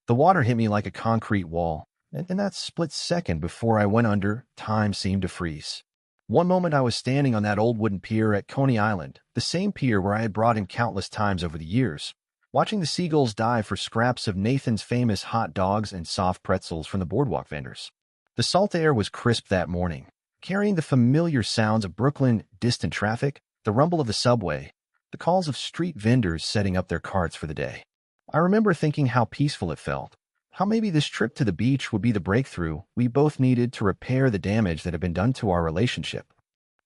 The water hit me like a concrete wall, and in that split second before I went under, time seemed to freeze. One moment I was standing on that old wooden pier at Coney Island, the same pier where I had brought in countless times over the years, watching the seagulls dive for scraps of Nathan's famous hot dogs and soft pretzels from the boardwalk vendors. The salt air was crisp that morning, carrying the familiar sounds of Brooklyn, distant traffic, the rumble of the subway, the calls of street vendors setting up their carts for the day. I remember thinking how peaceful it felt, how maybe this trip to the beach would be the breakthrough we both needed to repair the damage that had been done to our relationship.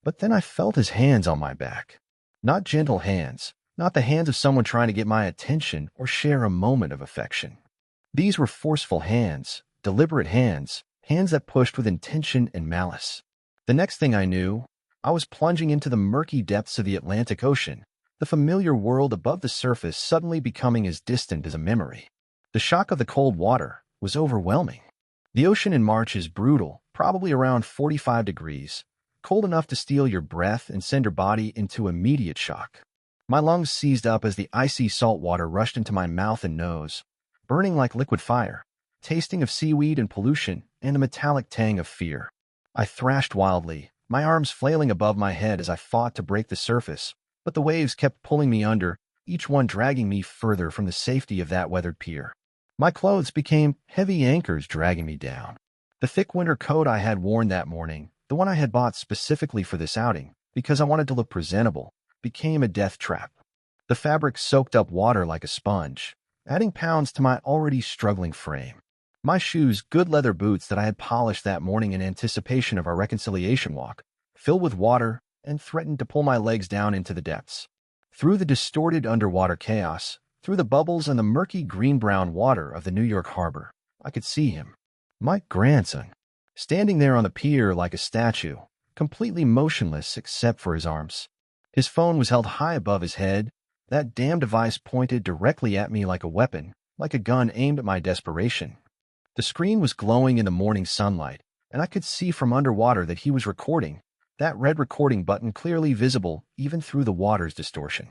But then I felt his hands on my back. Not gentle hands, not the hands of someone trying to get my attention or share a moment of affection. These were forceful hands, deliberate hands, hands that pushed with intention and malice. The next thing I knew, I was plunging into the murky depths of the Atlantic Ocean, the familiar world above the surface suddenly becoming as distant as a memory. The shock of the cold water was overwhelming. The ocean in March is brutal, probably around 45 degrees, cold enough to steal your breath and send your body into immediate shock. My lungs seized up as the icy salt water rushed into my mouth and nose, burning like liquid fire, tasting of seaweed and pollution, and the metallic tang of fear. I thrashed wildly, my arms flailing above my head as I fought to break the surface, but the waves kept pulling me under, each one dragging me further from the safety of that weathered pier. My clothes became heavy anchors dragging me down. The thick winter coat I had worn that morning, the one I had bought specifically for this outing, because I wanted to look presentable, became a death trap. The fabric soaked up water like a sponge, adding pounds to my already struggling frame. My shoes, good leather boots that I had polished that morning in anticipation of our reconciliation walk, filled with water and threatened to pull my legs down into the depths. Through the distorted underwater chaos, through the bubbles and the murky green-brown water of the New York harbor, I could see him, my grandson, standing there on the pier like a statue, completely motionless except for his arms. His phone was held high above his head, that damn device pointed directly at me like a weapon, like a gun aimed at my desperation. The screen was glowing in the morning sunlight, and I could see from underwater that he was recording, that red recording button clearly visible even through the water's distortion.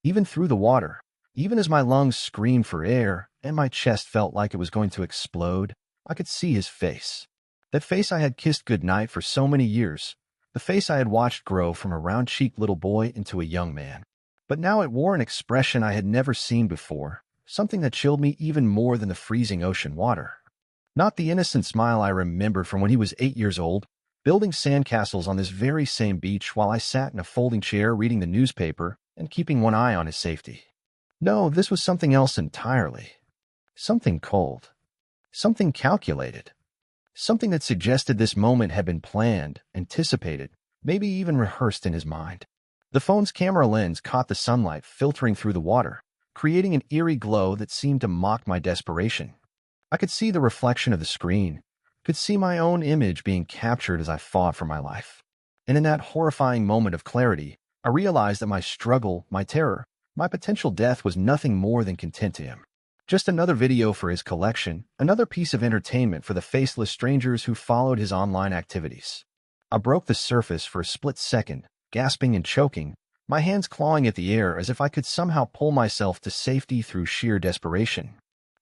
Even through the water, even as my lungs screamed for air and my chest felt like it was going to explode, I could see his face. That face I had kissed goodnight for so many years, the face I had watched grow from a round-cheeked little boy into a young man. But now it wore an expression I had never seen before, something that chilled me even more than the freezing ocean water. Not the innocent smile I remembered from when he was 8 years old, building sandcastles on this very same beach while I sat in a folding chair reading the newspaper and keeping one eye on his safety. No, this was something else entirely. Something cold. Something calculated. Something that suggested this moment had been planned, anticipated, maybe even rehearsed in his mind. The phone's camera lens caught the sunlight filtering through the water, creating an eerie glow that seemed to mock my desperation. I could see the reflection of the screen, could see my own image being captured as I fought for my life. And in that horrifying moment of clarity, I realized that my struggle, my terror, my potential death was nothing more than content to him. Just another video for his collection, another piece of entertainment for the faceless strangers who followed his online activities. I broke the surface for a split second, gasping and choking, my hands clawing at the air as if I could somehow pull myself to safety through sheer desperation.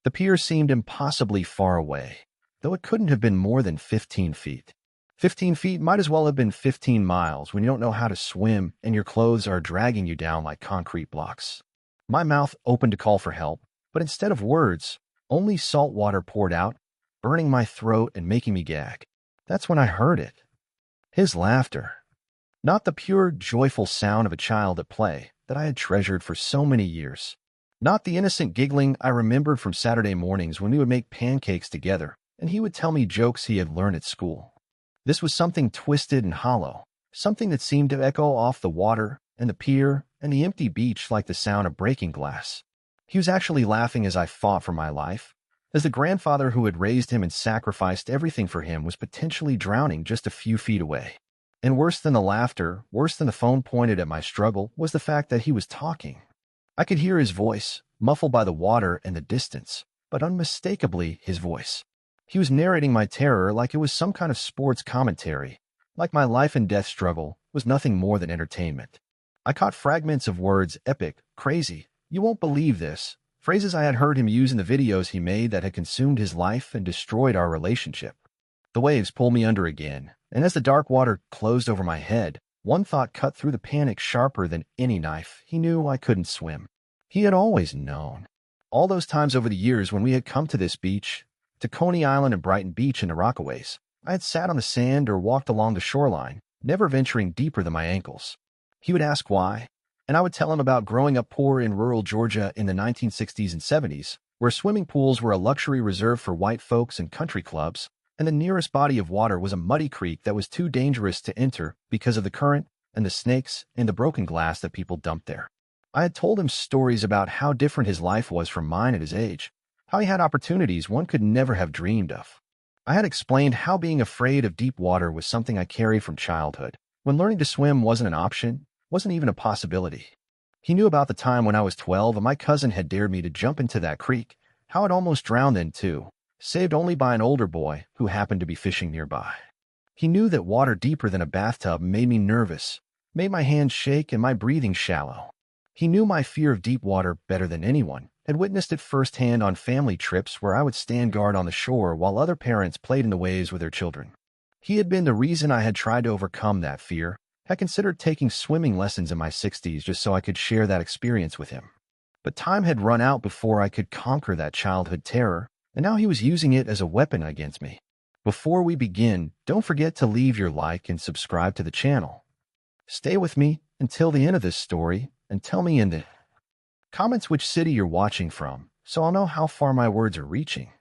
The pier seemed impossibly far away, though it couldn't have been more than 15 feet. 15 feet might as well have been 15 miles when you don't know how to swim and your clothes are dragging you down like concrete blocks. My mouth opened to call for help, but instead of words, only salt water poured out, burning my throat and making me gag. That's when I heard it. His laughter. Not the pure, joyful sound of a child at play that I had treasured for so many years. Not the innocent giggling I remembered from Saturday mornings when we would make pancakes together and he would tell me jokes he had learned at school. This was something twisted and hollow, something that seemed to echo off the water and the pier and the empty beach like the sound of breaking glass. He was actually laughing as I fought for my life, as the grandfather who had raised him and sacrificed everything for him was potentially drowning just a few feet away. And worse than the laughter, worse than the phone pointed at my struggle, was the fact that he was talking. I could hear his voice, muffled by the water and the distance, but unmistakably his voice. He was narrating my terror like it was some kind of sports commentary, like my life and death struggle was nothing more than entertainment. I caught fragments of words epic, crazy, you won't believe this, phrases I had heard him use in the videos he made that had consumed his life and destroyed our relationship. The waves pulled me under again, and as the dark water closed over my head, one thought cut through the panic sharper than any knife. He knew I couldn't swim. He had always known. All those times over the years when we had come to this beach, to Coney Island and Brighton Beach in the Rockaways, I had sat on the sand or walked along the shoreline, never venturing deeper than my ankles. He would ask why, and I would tell him about growing up poor in rural Georgia in the 1960s and 70s, where swimming pools were a luxury reserved for white folks and country clubs, and the nearest body of water was a muddy creek that was too dangerous to enter because of the current and the snakes and the broken glass that people dumped there. I had told him stories about how different his life was from mine at his age, how he had opportunities one could never have dreamed of. I had explained how being afraid of deep water was something I carried from childhood, when learning to swim wasn't an option, wasn't even a possibility. He knew about the time when I was 12 and my cousin had dared me to jump into that creek, how I'd almost drowned then too, saved only by an older boy who happened to be fishing nearby. He knew that water deeper than a bathtub made me nervous, made my hands shake and my breathing shallow. He knew my fear of deep water better than anyone, had witnessed it firsthand on family trips where I would stand guard on the shore while other parents played in the waves with their children. He had been the reason I had tried to overcome that fear, had considered taking swimming lessons in my 60s just so I could share that experience with him. But time had run out before I could conquer that childhood terror, and now he was using it as a weapon against me. Before we begin, don't forget to leave your like and subscribe to the channel. Stay with me until the end of this story, and tell me in the comments which city you're watching from, so I'll know how far my words are reaching.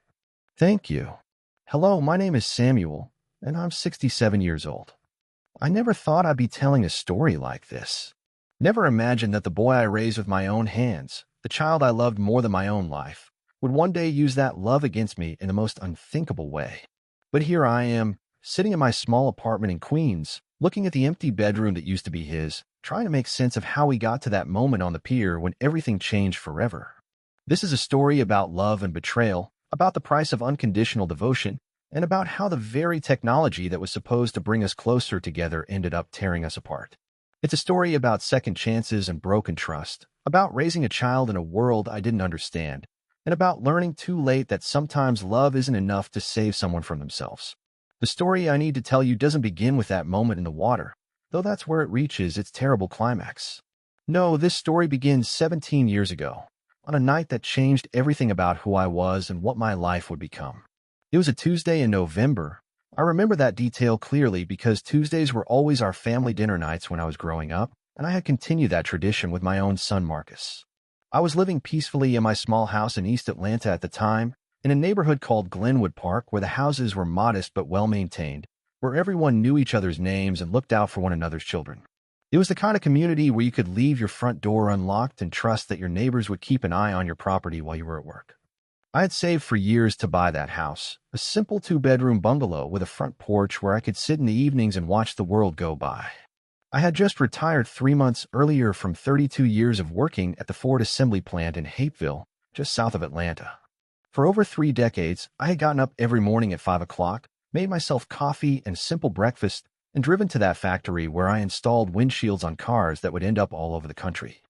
Thank you. Hello, my name is Samuel, and I'm 67 years old. I never thought I'd be telling a story like this. Never imagined that the boy I raised with my own hands, the child I loved more than my own life, would one day use that love against me in the most unthinkable way. But here I am, sitting in my small apartment in Queens, looking at the empty bedroom that used to be his, trying to make sense of how we got to that moment on the pier when everything changed forever. This is a story about love and betrayal, about the price of unconditional devotion, and about how the very technology that was supposed to bring us closer together ended up tearing us apart. It's a story about second chances and broken trust, about raising a child in a world I didn't understand, and about learning too late that sometimes love isn't enough to save someone from themselves. The story I need to tell you doesn't begin with that moment in the water, though that's where it reaches its terrible climax. No, this story begins 17 years ago, on a night that changed everything about who I was and what my life would become. It was a Tuesday in November. I remember that detail clearly because Tuesdays were always our family dinner nights when I was growing up, and I had continued that tradition with my own son Marcus. I was living peacefully in my small house in East Atlanta at the time, in a neighborhood called Glenwood Park where the houses were modest but well-maintained, where everyone knew each other's names and looked out for one another's children. It was the kind of community where you could leave your front door unlocked and trust that your neighbors would keep an eye on your property while you were at work. I had saved for years to buy that house, a simple two-bedroom bungalow with a front porch where I could sit in the evenings and watch the world go by. I had just retired 3 months earlier from 32 years of working at the Ford assembly plant in Hapeville, just south of Atlanta. For over 3 decades, I had gotten up every morning at 5 o'clock, made myself coffee and simple breakfast, and driven to that factory where I installed windshields on cars that would end up all over the country.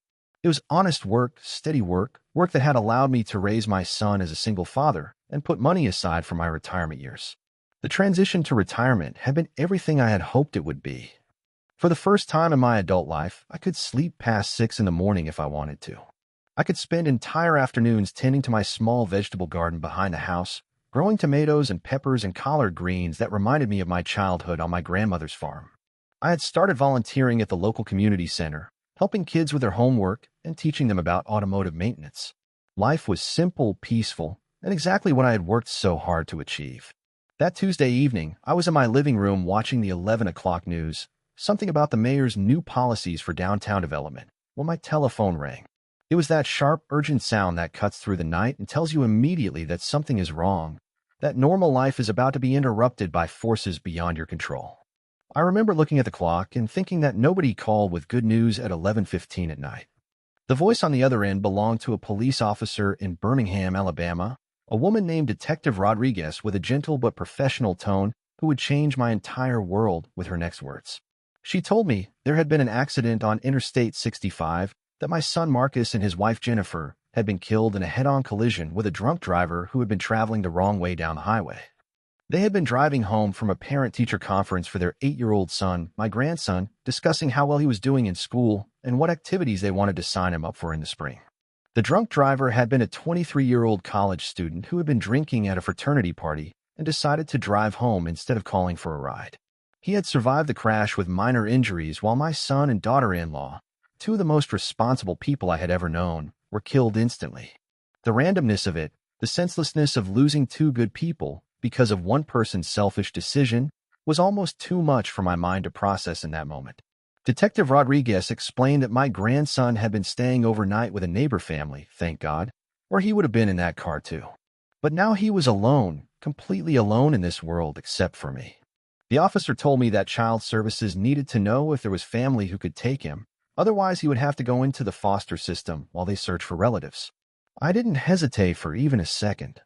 It was honest work, steady work, work that had allowed me to raise my son as a single father and put money aside for my retirement years. The transition to retirement had been everything I had hoped it would be. For the first time in my adult life, I could sleep past 6 in the morning if I wanted to. I could spend entire afternoons tending to my small vegetable garden behind the house, growing tomatoes and peppers and collard greens that reminded me of my childhood on my grandmother's farm. I had started volunteering at the local community center, helping kids with their homework and teaching them about automotive maintenance. Life was simple, peaceful, and exactly what I had worked so hard to achieve. That Tuesday evening, I was in my living room watching the 11 o'clock news, something about the mayor's new policies for downtown development, when my telephone rang. It was that sharp, urgent sound that cuts through the night and tells you immediately that something is wrong, that normal life is about to be interrupted by forces beyond your control. I remember looking at the clock and thinking that nobody called with good news at 11:15 at night. The voice on the other end belonged to a police officer in Birmingham, Alabama, a woman named Detective Rodriguez with a gentle but professional tone who would change my entire world with her next words. She told me there had been an accident on Interstate 65, that my son Marcus and his wife Jennifer had been killed in a head-on collision with a drunk driver who had been traveling the wrong way down the highway. They had been driving home from a parent-teacher conference for their 8-year-old son, my grandson, discussing how well he was doing in school and what activities they wanted to sign him up for in the spring. The drunk driver had been a 23-year-old college student who had been drinking at a fraternity party and decided to drive home instead of calling for a ride. He had survived the crash with minor injuries, while my son and daughter-in-law, two of the most responsible people I had ever known, were killed instantly. The randomness of it, the senselessness of losing two good people because of one person's selfish decision, was almost too much for my mind to process in that moment. Detective Rodriguez explained that my grandson had been staying overnight with a neighbor family, thank God, or he would have been in that car too. But now he was alone, completely alone in this world except for me. The officer told me that child services needed to know if there was family who could take him, otherwise he would have to go into the foster system while they search for relatives. I didn't hesitate for even a second.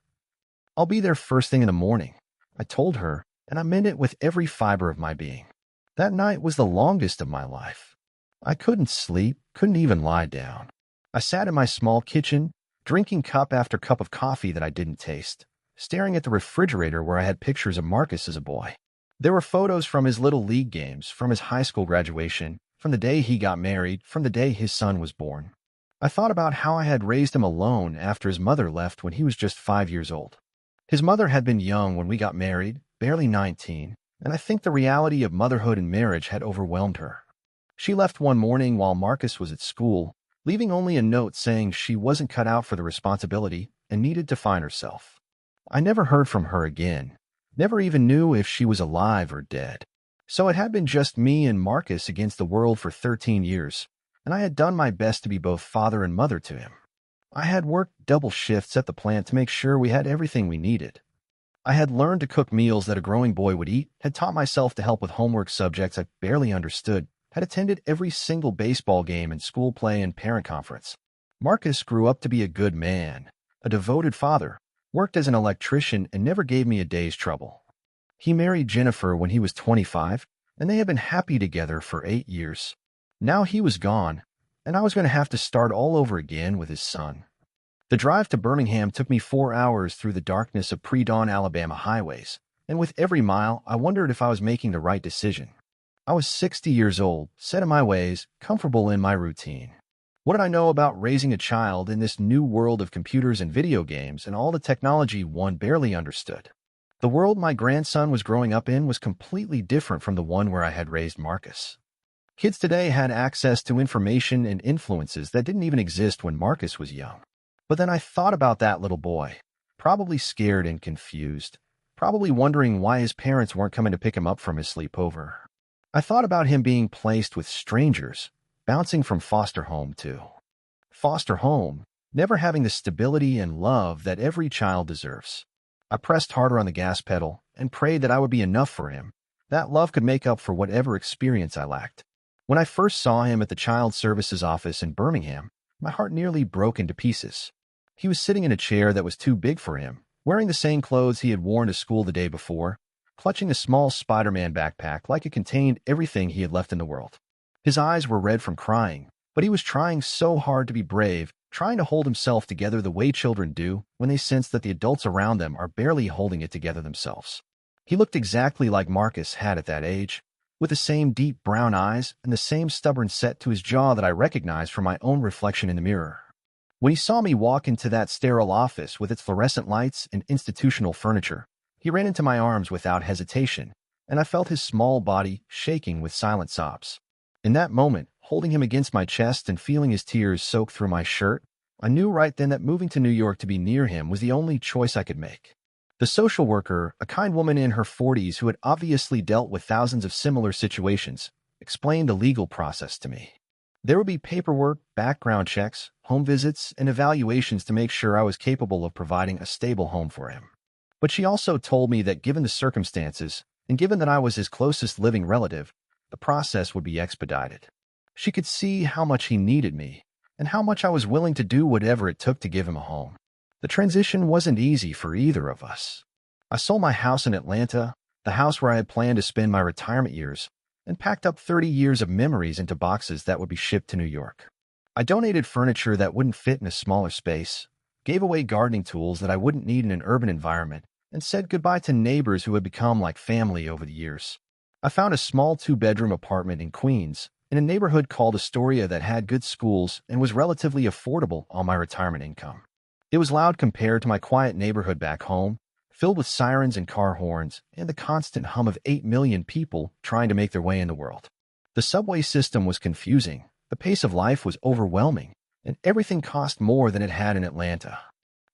"I'll be there first thing in the morning," I told her, and I meant it with every fiber of my being. That night was the longest of my life. I couldn't sleep, couldn't even lie down. I sat in my small kitchen, drinking cup after cup of coffee that I didn't taste, staring at the refrigerator where I had pictures of Marcus as a boy. There were photos from his little league games, from his high school graduation, from the day he got married, from the day his son was born. I thought about how I had raised him alone after his mother left when he was just 5 years old. His mother had been young when we got married, barely 19, and I think the reality of motherhood and marriage had overwhelmed her. She left one morning while Marcus was at school, leaving only a note saying she wasn't cut out for the responsibility and needed to find herself. I never heard from her again, never even knew if she was alive or dead. So it had been just me and Marcus against the world for 13 years, and I had done my best to be both father and mother to him. I had worked double shifts at the plant to make sure we had everything we needed. I had learned to cook meals that a growing boy would eat, had taught myself to help with homework subjects I barely understood, had attended every single baseball game and school play and parent conference. Marcus grew up to be a good man, a devoted father, worked as an electrician, and never gave me a day's trouble. He married Jennifer when he was 25, and they had been happy together for 8 years. Now he was gone, and I was going to have to start all over again with his son. The drive to Birmingham took me 4 hours through the darkness of pre-dawn Alabama highways, and with every mile, I wondered if I was making the right decision. I was 60 years old, set in my ways, comfortable in my routine. What did I know about raising a child in this new world of computers and video games and all the technology one barely understood? The world my grandson was growing up in was completely different from the one where I had raised Marcus. Kids today had access to information and influences that didn't even exist when Marcus was young. But then I thought about that little boy, probably scared and confused, probably wondering why his parents weren't coming to pick him up from his sleepover. I thought about him being placed with strangers, bouncing from foster home to foster home, never having the stability and love that every child deserves. I pressed harder on the gas pedal and prayed that I would be enough for him, that love could make up for whatever experience I lacked. When I first saw him at the Child Services office in Birmingham, my heart nearly broke into pieces. He was sitting in a chair that was too big for him, wearing the same clothes he had worn to school the day before, clutching a small Spider-Man backpack like it contained everything he had left in the world. His eyes were red from crying, but he was trying so hard to be brave, trying to hold himself together the way children do when they sense that the adults around them are barely holding it together themselves. He looked exactly like Marcus had at that age, with the same deep brown eyes and the same stubborn set to his jaw that I recognized from my own reflection in the mirror. When he saw me walk into that sterile office with its fluorescent lights and institutional furniture, he ran into my arms without hesitation, and I felt his small body shaking with silent sobs. In that moment, holding him against my chest and feeling his tears soak through my shirt, I knew right then that moving to New York to be near him was the only choice I could make. The social worker, a kind woman in her 40s who had obviously dealt with thousands of similar situations, explained the legal process to me. There would be paperwork, background checks, home visits, and evaluations to make sure I was capable of providing a stable home for him. But she also told me that given the circumstances, and given that I was his closest living relative, the process would be expedited. She could see how much he needed me, and how much I was willing to do whatever it took to give him a home. The transition wasn't easy for either of us. I sold my house in Atlanta, the house where I had planned to spend my retirement years, and packed up 30 years of memories into boxes that would be shipped to New York. I donated furniture that wouldn't fit in a smaller space, gave away gardening tools that I wouldn't need in an urban environment, and said goodbye to neighbors who had become like family over the years. I found a small two-bedroom apartment in Queens, in a neighborhood called Astoria that had good schools and was relatively affordable on my retirement income. It was loud compared to my quiet neighborhood back home, filled with sirens and car horns and the constant hum of 8 million people trying to make their way in the world. The subway system was confusing, the pace of life was overwhelming, and everything cost more than it had in Atlanta.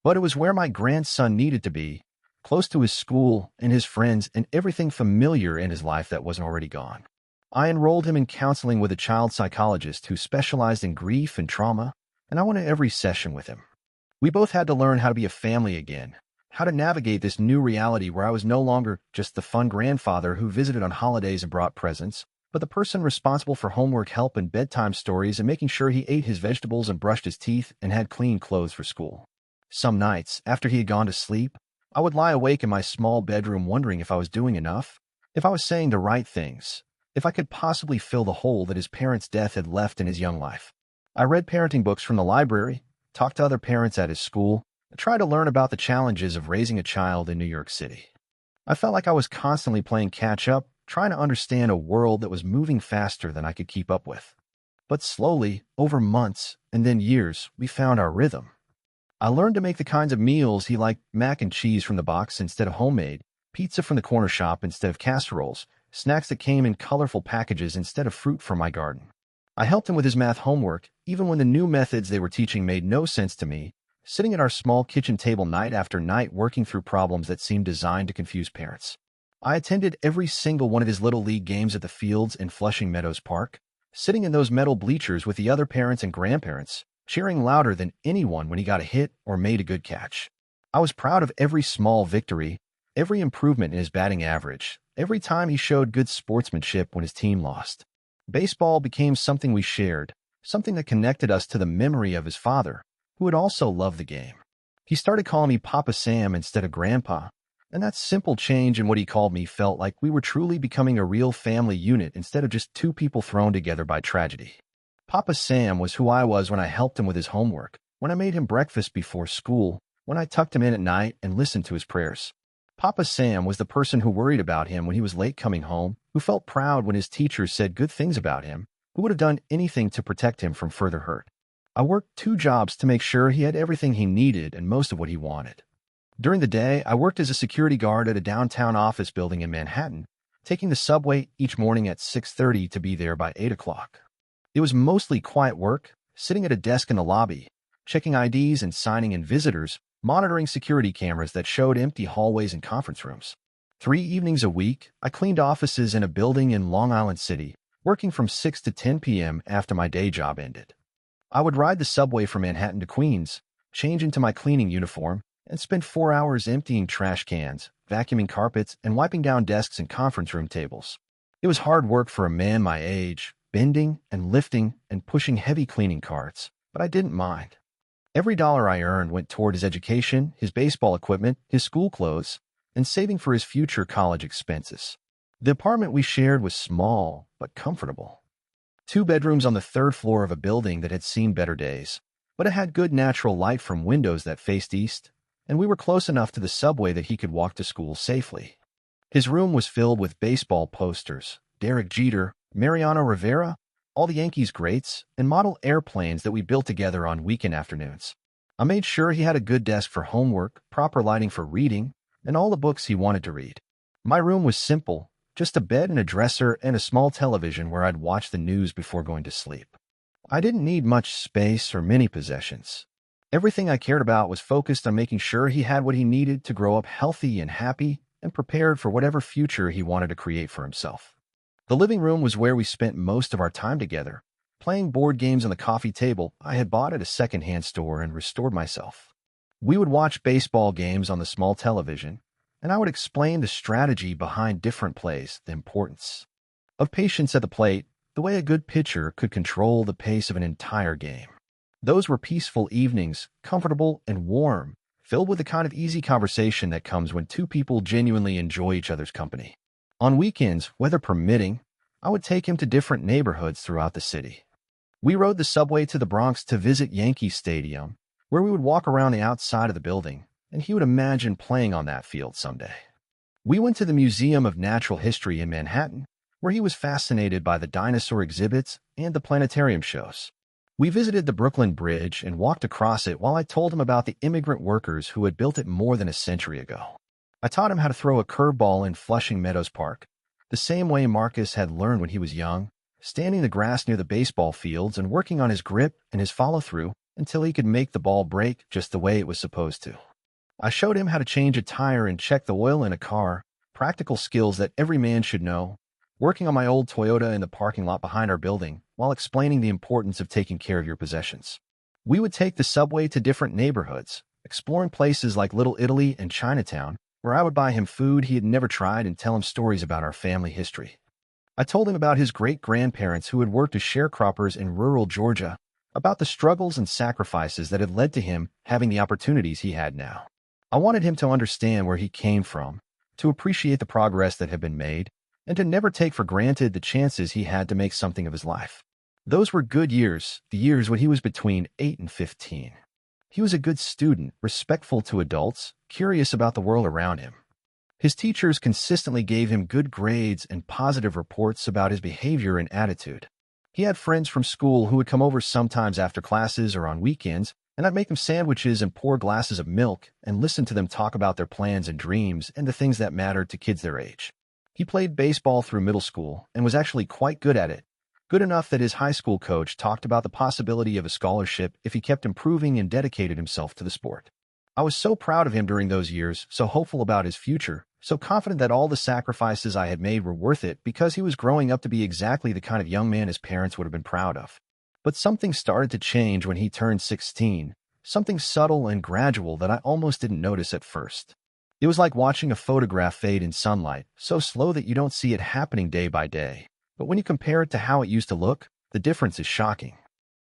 But it was where my grandson needed to be, close to his school and his friends and everything familiar in his life that wasn't already gone. I enrolled him in counseling with a child psychologist who specialized in grief and trauma, and I went to every session with him. We both had to learn how to be a family again, how to navigate this new reality where I was no longer just the fun grandfather who visited on holidays and brought presents, but the person responsible for homework help and bedtime stories and making sure he ate his vegetables and brushed his teeth and had clean clothes for school. Some nights, after he had gone to sleep, I would lie awake in my small bedroom wondering if I was doing enough, if I was saying the right things, if I could possibly fill the hole that his parents' death had left in his young life. I read parenting books from the library, talked to other parents at his school, and tried to learn about the challenges of raising a child in New York City. I felt like I was constantly playing catch-up, trying to understand a world that was moving faster than I could keep up with. But slowly, over months and then years, we found our rhythm. I learned to make the kinds of meals he liked: mac and cheese from the box instead of homemade, pizza from the corner shop instead of casseroles, snacks that came in colorful packages instead of fruit from my garden. I helped him with his math homework, even when the new methods they were teaching made no sense to me, sitting at our small kitchen table night after night working through problems that seemed designed to confuse parents. I attended every single one of his Little League games at the fields in Flushing Meadows Park, sitting in those metal bleachers with the other parents and grandparents, cheering louder than anyone when he got a hit or made a good catch. I was proud of every small victory, every improvement in his batting average, every time he showed good sportsmanship when his team lost. Baseball became something we shared, something that connected us to the memory of his father, who had also loved the game. He started calling me Papa Sam instead of Grandpa, and that simple change in what he called me felt like we were truly becoming a real family unit instead of just two people thrown together by tragedy. Papa Sam was who I was when I helped him with his homework, when I made him breakfast before school, when I tucked him in at night and listened to his prayers. Papa Sam was the person who worried about him when he was late coming home, who felt proud when his teachers said good things about him, who would have done anything to protect him from further hurt. I worked 2 jobs to make sure he had everything he needed and most of what he wanted. During the day, I worked as a security guard at a downtown office building in Manhattan, taking the subway each morning at 6:30 to be there by 8 o'clock. It was mostly quiet work, sitting at a desk in the lobby, checking IDs and signing in visitors, monitoring security cameras that showed empty hallways and conference rooms. 3 evenings a week, I cleaned offices in a building in Long Island City, working from 6 to 10 p.m. after my day job ended. I would ride the subway from Manhattan to Queens, change into my cleaning uniform, and spend 4 hours emptying trash cans, vacuuming carpets, and wiping down desks and conference room tables. It was hard work for a man my age, bending and lifting and pushing heavy cleaning carts, but I didn't mind. Every dollar I earned went toward his education, his baseball equipment, his school clothes, and saving for his future college expenses. The apartment we shared was small, but comfortable. 2 bedrooms on the 3rd floor of a building that had seen better days, but it had good natural light from windows that faced east, and we were close enough to the subway that he could walk to school safely. His room was filled with baseball posters, Derek Jeter, Mariano Rivera, all the Yankees greats, and model airplanes that we built together on weekend afternoons. I made sure he had a good desk for homework, proper lighting for reading, and all the books he wanted to read. My room was simple, just a bed and a dresser and a small television where I'd watch the news before going to sleep. I didn't need much space or many possessions. Everything I cared about was focused on making sure he had what he needed to grow up healthy and happy and prepared for whatever future he wanted to create for himself. The living room was where we spent most of our time together, playing board games on the coffee table I had bought at a secondhand store and restored myself. We would watch baseball games on the small television, and I would explain the strategy behind different plays, the importance of patience at the plate, the way a good pitcher could control the pace of an entire game. Those were peaceful evenings, comfortable and warm, filled with the kind of easy conversation that comes when 2 people genuinely enjoy each other's company. On weekends, weather permitting, I would take him to different neighborhoods throughout the city. We rode the subway to the Bronx to visit Yankee Stadium, where we would walk around the outside of the building, and he would imagine playing on that field someday. We went to the Museum of Natural History in Manhattan, where he was fascinated by the dinosaur exhibits and the planetarium shows. We visited the Brooklyn Bridge and walked across it while I told him about the immigrant workers who had built it more than a century ago. I taught him how to throw a curveball in Flushing Meadows Park, the same way Marcus had learned when he was young, standing in the grass near the baseball fields and working on his grip and his follow-through until he could make the ball break just the way it was supposed to. I showed him how to change a tire and check the oil in a car, practical skills that every man should know, working on my old Toyota in the parking lot behind our building while explaining the importance of taking care of your possessions. We would take the subway to different neighborhoods, exploring places like Little Italy and Chinatown, where I would buy him food he had never tried and tell him stories about our family history. I told him about his great-grandparents who had worked as sharecroppers in rural Georgia, about the struggles and sacrifices that had led to him having the opportunities he had now. I wanted him to understand where he came from, to appreciate the progress that had been made, and to never take for granted the chances he had to make something of his life. Those were good years, the years when he was between 8 and 15. He was a good student, respectful to adults, curious about the world around him. His teachers consistently gave him good grades and positive reports about his behavior and attitude. He had friends from school who would come over sometimes after classes or on weekends, and I'd make them sandwiches and pour glasses of milk and listen to them talk about their plans and dreams and the things that mattered to kids their age. He played baseball through middle school and was actually quite good at it, good enough that his high school coach talked about the possibility of a scholarship if he kept improving and dedicated himself to the sport. I was so proud of him during those years, so hopeful about his future, so confident that all the sacrifices I had made were worth it because he was growing up to be exactly the kind of young man his parents would have been proud of. But something started to change when he turned 16, something subtle and gradual that I almost didn't notice at first. It was like watching a photograph fade in sunlight, so slow that you don't see it happening day by day. But when you compare it to how it used to look, the difference is shocking.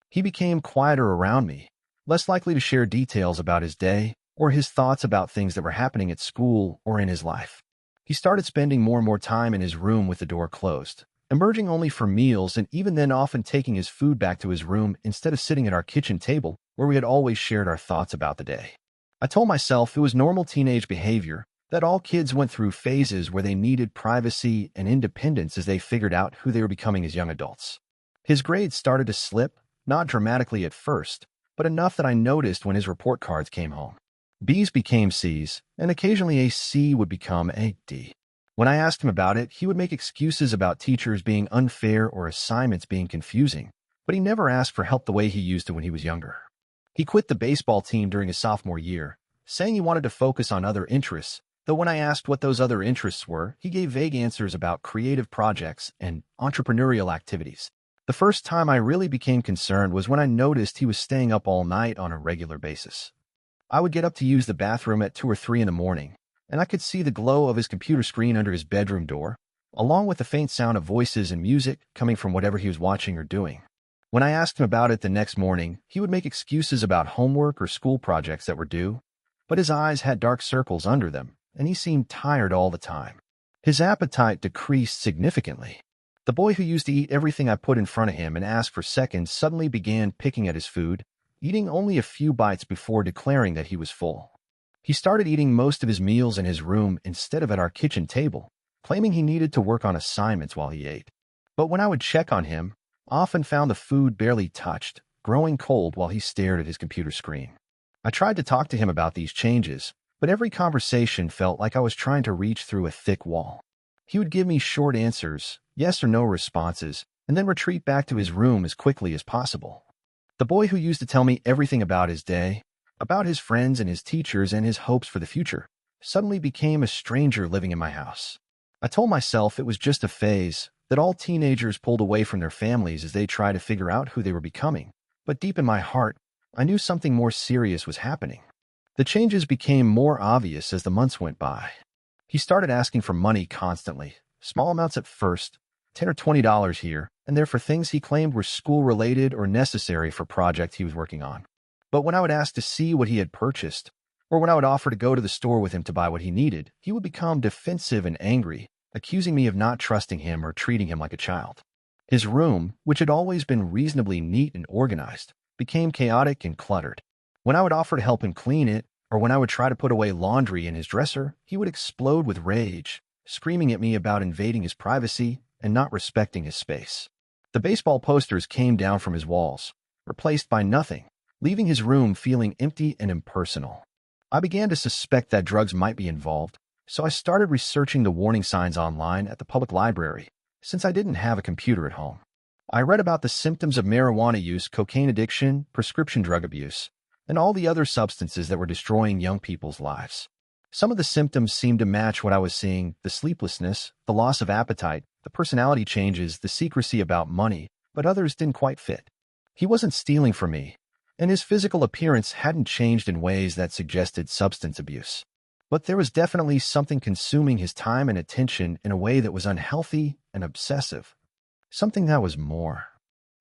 He became quieter around me, less likely to share details about his day or his thoughts about things that were happening at school or in his life. He started spending more and more time in his room with the door closed, emerging only for meals and even then often taking his food back to his room instead of sitting at our kitchen table where we had always shared our thoughts about the day. I told myself it was normal teenage behavior, that all kids went through phases where they needed privacy and independence as they figured out who they were becoming as young adults. His grades started to slip, not dramatically at first, but enough that I noticed when his report cards came home. B's became C's, and occasionally a C would become a D. When I asked him about it, he would make excuses about teachers being unfair or assignments being confusing, but he never asked for help the way he used to when he was younger. He quit the baseball team during his sophomore year, saying he wanted to focus on other interests, though when I asked what those other interests were, he gave vague answers about creative projects and entrepreneurial activities. The first time I really became concerned was when I noticed he was staying up all night on a regular basis. I would get up to use the bathroom at 2 or 3 in the morning, and I could see the glow of his computer screen under his bedroom door, along with the faint sound of voices and music coming from whatever he was watching or doing. When I asked him about it the next morning, he would make excuses about homework or school projects that were due, but his eyes had dark circles under them, and he seemed tired all the time. His appetite decreased significantly. The boy who used to eat everything I put in front of him and ask for seconds suddenly began picking at his food, eating only a few bites before declaring that he was full. He started eating most of his meals in his room instead of at our kitchen table, claiming he needed to work on assignments while he ate. But when I would check on him, I often found the food barely touched, growing cold while he stared at his computer screen. I tried to talk to him about these changes, but every conversation felt like I was trying to reach through a thick wall. He would give me short answers, yes or no responses, and then retreat back to his room as quickly as possible. The boy who used to tell me everything about his day, about his friends and his teachers and his hopes for the future, suddenly became a stranger living in my house. I told myself it was just a phase, that all teenagers pulled away from their families as they tried to figure out who they were becoming, but deep in my heart, I knew something more serious was happening. The changes became more obvious as the months went by. He started asking for money constantly, small amounts at first, $10 or $20 here and there for things he claimed were school-related or necessary for projects he was working on. But when I would ask to see what he had purchased, or when I would offer to go to the store with him to buy what he needed, he would become defensive and angry, accusing me of not trusting him or treating him like a child. His room, which had always been reasonably neat and organized, became chaotic and cluttered. When I would offer to help him clean it, or when I would try to put away laundry in his dresser, he would explode with rage, screaming at me about invading his privacy and not respecting his space. The baseball posters came down from his walls, replaced by nothing, leaving his room feeling empty and impersonal. I began to suspect that drugs might be involved, so I started researching the warning signs online at the public library, since I didn't have a computer at home. I read about the symptoms of marijuana use, cocaine addiction, prescription drug abuse, and all the other substances that were destroying young people's lives. Some of the symptoms seemed to match what I was seeing: the sleeplessness, the loss of appetite, the personality changes, the secrecy about money, but others didn't quite fit. He wasn't stealing from me, and his physical appearance hadn't changed in ways that suggested substance abuse. But there was definitely something consuming his time and attention in a way that was unhealthy and obsessive. Something that was more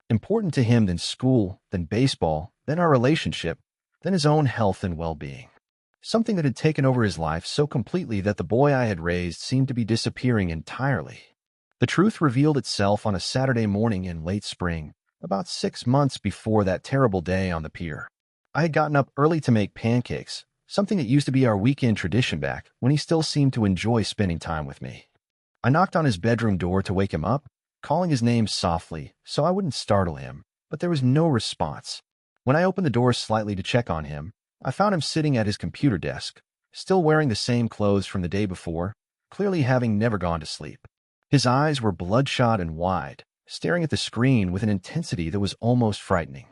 important to him than school, than baseball, than our relationship, than his own health and well-being. Something that had taken over his life so completely that the boy I had raised seemed to be disappearing entirely. The truth revealed itself on a Saturday morning in late spring, about 6 months before that terrible day on the pier. I had gotten up early to make pancakes, something that used to be our weekend tradition back when he still seemed to enjoy spending time with me. I knocked on his bedroom door to wake him up, calling his name softly so I wouldn't startle him, but there was no response. When I opened the door slightly to check on him, I found him sitting at his computer desk, still wearing the same clothes from the day before, clearly having never gone to sleep. His eyes were bloodshot and wide, staring at the screen with an intensity that was almost frightening.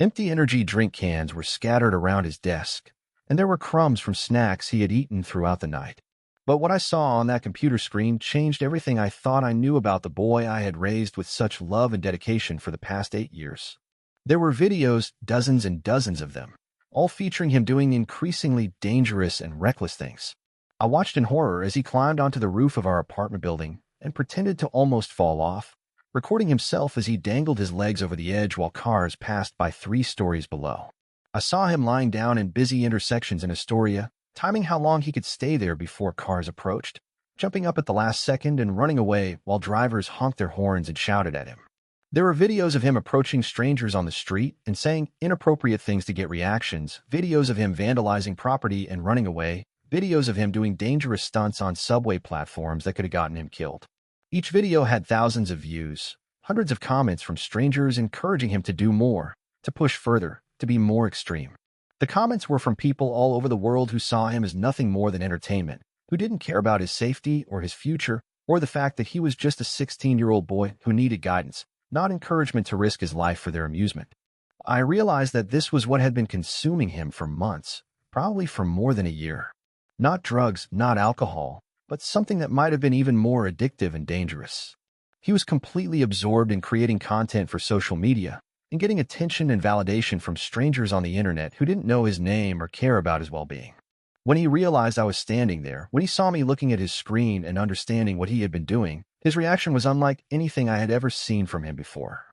Empty energy drink cans were scattered around his desk, and there were crumbs from snacks he had eaten throughout the night. But what I saw on that computer screen changed everything I thought I knew about the boy I had raised with such love and dedication for the past 8 years. There were videos, dozens and dozens of them, all featuring him doing increasingly dangerous and reckless things. I watched in horror as he climbed onto the roof of our apartment building and pretended to almost fall off, recording himself as he dangled his legs over the edge while cars passed by 3 stories below. I saw him lying down in busy intersections in Astoria, timing how long he could stay there before cars approached, jumping up at the last second and running away while drivers honked their horns and shouted at him. There were videos of him approaching strangers on the street and saying inappropriate things to get reactions, videos of him vandalizing property and running away, videos of him doing dangerous stunts on subway platforms that could have gotten him killed. Each video had thousands of views, hundreds of comments from strangers encouraging him to do more, to push further, to be more extreme. The comments were from people all over the world who saw him as nothing more than entertainment, who didn't care about his safety or his future, or the fact that he was just a 16-year-old boy who needed guidance, not encouragement to risk his life for their amusement. I realized that this was what had been consuming him for months, probably for more than a year. Not drugs, not alcohol, but something that might have been even more addictive and dangerous. He was completely absorbed in creating content for social media and getting attention and validation from strangers on the internet who didn't know his name or care about his well-being. When he realized I was standing there, when he saw me looking at his screen and understanding what he had been doing, his reaction was unlike anything I had ever seen from him before.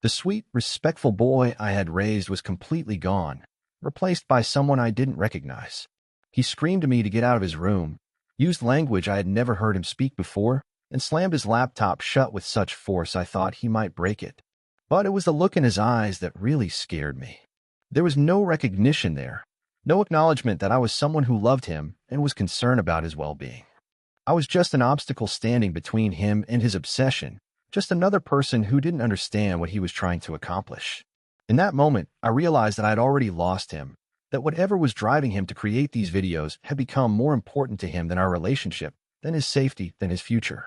The sweet, respectful boy I had raised was completely gone, replaced by someone I didn't recognize. He screamed to me to get out of his room, used language I had never heard him speak before, and slammed his laptop shut with such force I thought he might break it. But it was the look in his eyes that really scared me. There was no recognition there, no acknowledgement that I was someone who loved him and was concerned about his well-being. I was just an obstacle standing between him and his obsession, just another person who didn't understand what he was trying to accomplish. In that moment, I realized that I had already lost him, that whatever was driving him to create these videos had become more important to him than our relationship, than his safety, than his future.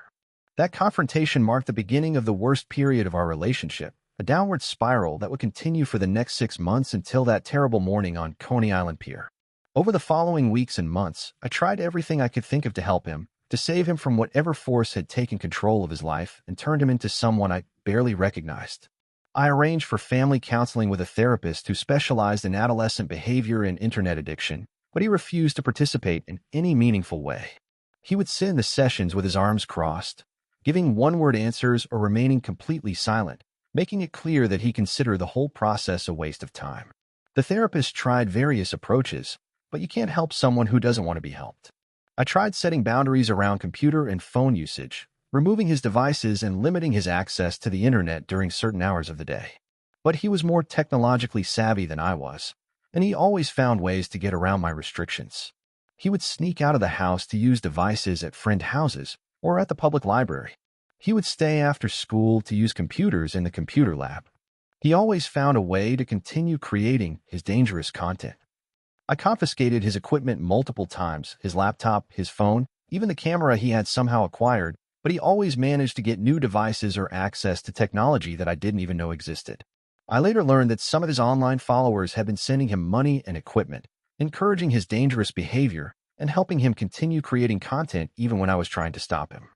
That confrontation marked the beginning of the worst period of our relationship, a downward spiral that would continue for the next 6 months until that terrible morning on Coney Island Pier. Over the following weeks and months, I tried everything I could think of to help him, to save him from whatever force had taken control of his life and turned him into someone I barely recognized. I arranged for family counseling with a therapist who specialized in adolescent behavior and internet addiction, but he refused to participate in any meaningful way. He would sit in the sessions with his arms crossed, giving one-word answers or remaining completely silent, making it clear that he considered the whole process a waste of time. The therapist tried various approaches, but you can't help someone who doesn't want to be helped. I tried setting boundaries around computer and phone usage, removing his devices and limiting his access to the internet during certain hours of the day. But he was more technologically savvy than I was, and he always found ways to get around my restrictions. He would sneak out of the house to use devices at friend houses or at the public library. He would stay after school to use computers in the computer lab. He always found a way to continue creating his dangerous content. I confiscated his equipment multiple times, his laptop, his phone, even the camera he had somehow acquired, but he always managed to get new devices or access to technology that I didn't even know existed. I later learned that some of his online followers had been sending him money and equipment, encouraging his dangerous behavior and helping him continue creating content even when I was trying to stop him.